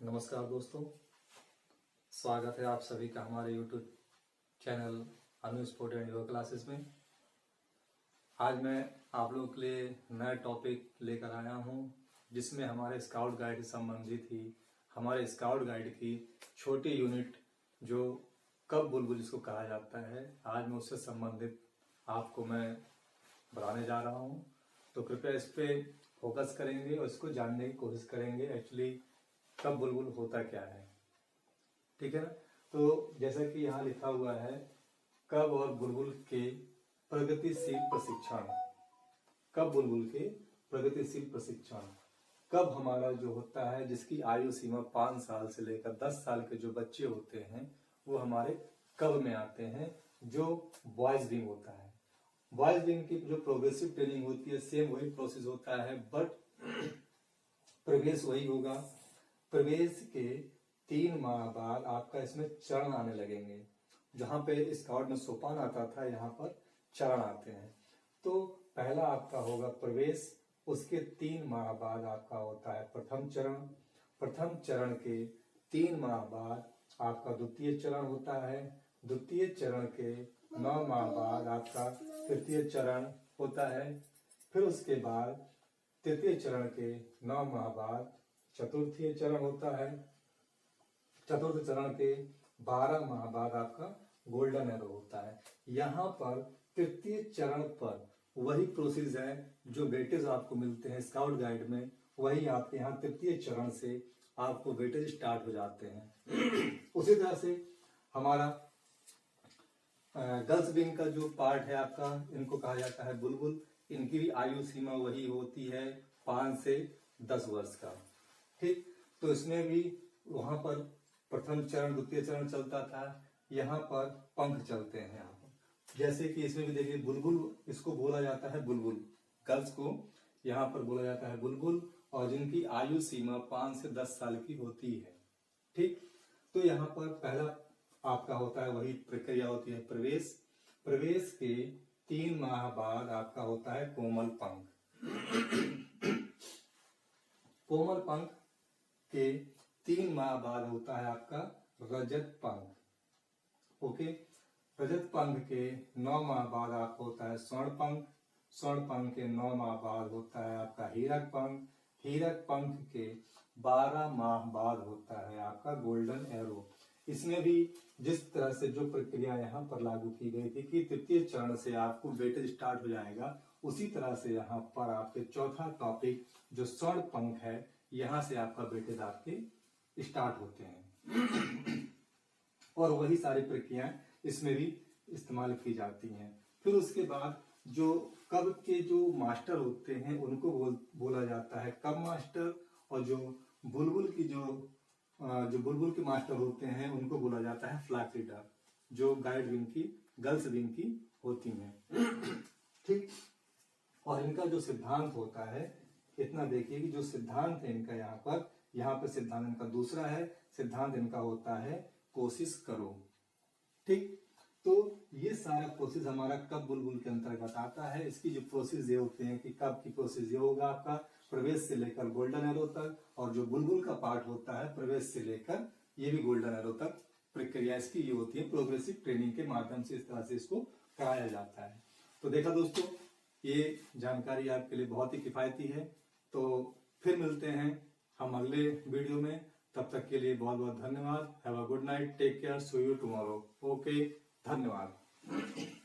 नमस्कार दोस्तों, स्वागत है आप सभी का हमारे YouTube channel Anu sport and yoga classes में। आज मैं आप लोगों के लिए नया टॉपिक लेकर आया हूं, जिसमें हमारे स्काउट गाइड से संबंधित ही हमारे स्काउट गाइड की छोटी यूनिट जो कब बुलबुल जिसको कहा जाता है, आज मैं उससे संबंधित आपको मैं बताने जा रहा हूं। तो कृपया इस पे फोकस करेंगे और इसको जानने की कोशिश करेंगे एक्चुअली कब बुलबुल होता क्या है। ठीक है ना। तो जैसा कि यहाँ लिखा हुआ है, कब और बुलबुल के प्रगतिशील प्रशिक्षण। कब बुलबुल के प्रगतिशील प्रशिक्षण कब हमारा जो होता है, जिसकी आयु सीमा 5 साल से लेकर 10 साल के जो बच्चे होते हैं वो हमारे कब में आते हैं, जो बॉयज विंग होता है। बॉयज विंग की जो प्रोग्रेसिव ट्रेनिंग होती है सेम वही प्रोसेस होता है, बट प्रवेश वही होगा। प्रवेश के 3 माह बाद आपका इसमें चरण आने लगेंगे। जहां पे स्काउट में सोपान आता था, यहाँ पर चरण आते हैं। तो पहला आपका होगा प्रवेश, उसके 3 माह बाद आपका होता है प्रथम चरण। प्रथम चरण के 3 माह बाद आपका द्वितीय चरण होता है। द्वितीय चरण के 9 माह बाद आपका तृतीय चरण होता है। फिर उसके बाद तृतीय चरण के 9 माह बाद चतुर्थीय चरण होता है। चतुर्थ चरण के 12 माह बाद आपका गोल्डन एरो होता है। यहाँ पर तृतीय चरण पर वही प्रोसेस है जो वेटेज आपको मिलते हैं स्काउट गाइड में, वही आपके यहाँ तृतीय चरण से आपको वेटेज स्टार्ट हो जाते हैं। उसी तरह से हमारा गर्ल्स विंग का जो पार्ट है आपका, इनको कहा जाता है बुलबुल। इनकी भी आयु सीमा वही होती है 5 से 10 वर्ष का। ठीक, तो इसमें भी वहां पर प्रथम चरण द्वितीय चरण चलता था, यहाँ पर पंख चलते हैं। यहाँ पर जैसे कि इसमें भी देखिए बुलबुल, इसको बोला जाता है बुलबुल। गर्ल्स को यहाँ पर बोला जाता है बुलबुल, और जिनकी आयु सीमा 5 से 10 साल की होती है। ठीक, तो यहाँ पर पहला आपका होता है वही प्रक्रिया होती है प्रवेश। प्रवेश के 3 माह बाद आपका होता है कोमल पंख। कोमल पंख के 3 माह बाद होता है आपका रजत पंख। ओके, रजत पंख के 9 माह बाद आपको होता है स्वर्ण पंख। स्वर्ण पंख के 9 माह बाद होता है आपका हीरक पंख। हीरक पंख के 12 माह बाद होता है आपका गोल्डन एरो। इसमें भी जिस तरह से जो प्रक्रिया यहाँ पर लागू की गई थी कि तृतीय चरण से आपको वेटेज स्टार्ट हो जाएगा, उसी तरह से यहाँ पर आपके चौथा टॉपिक जो स्वर्ण पंख है, यहाँ से आपका वेटेज आपके स्टार्ट होते हैं। और वही सारी प्रक्रियाएं इसमें भी इस्तेमाल की जाती हैं। फिर उसके बाद जो कब के जो मास्टर होते हैं उनको बोला जाता है कब मास्टर, और जो बुलबुल की जो बुलबुल के मास्टर होते हैं उनको बोला जाता है फ्लैग लीडर, जो गाइड विंग की गर्ल्स विंग की होती हैं। ठीक, और इनका जो सिद्धांत होता है, इतना देखिए कि जो सिद्धांत है इनका यहाँ पर सिद्धांत इनका दूसरा है। सिद्धांत इनका होता है कोशिश करो। ठीक, तो ये सारा प्रोसेस हमारा कब बुलबुल के अंतर्गत आता है। इसकी जो प्रोसेस ये होते हैं कि कब की प्रोसेस ये होगा आपका प्रवेश से लेकर गोल्डन एरो तक, और जो बुलबुल का पार्ट होता है प्रवेश से लेकर ये भी गोल्डन एरो तक प्रक्रिया इसकी ये होती है। प्रोग्रेसिव ट्रेनिंग के माध्यम से इस तरह से इसको कराया जाता है। तो देखा दोस्तों, ये जानकारी आपके लिए बहुत ही किफायती है। तो फिर मिलते हैं हम अगले वीडियो में। तब तक के लिए बहुत बहुत धन्यवाद। Have a good night, take care, see you tomorrow. Okay, धन्यवाद।